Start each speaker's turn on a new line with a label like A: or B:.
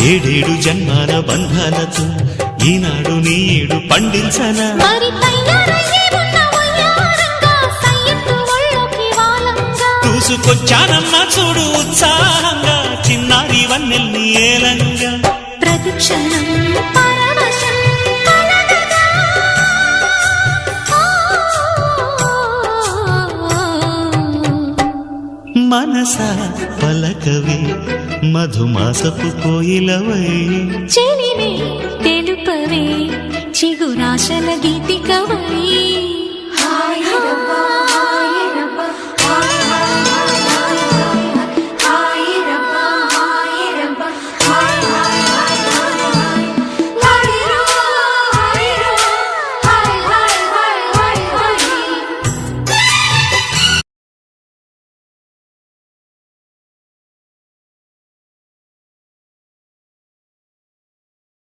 A: ఏడేడు జన్మాల బంధాలతో ఈనాడు నీడు పండించనా చూసుకొచ్చానమ్మా చూడు ఉత్సాహంగా చిన్నారి వన్నెల్ని ఏలంగా
B: ప్రతిక్షణం
A: మనసా పలకవే మధుమాసపు కోయిలవై
B: చెలివే తెలుపవే చిగురాశల గీతికవై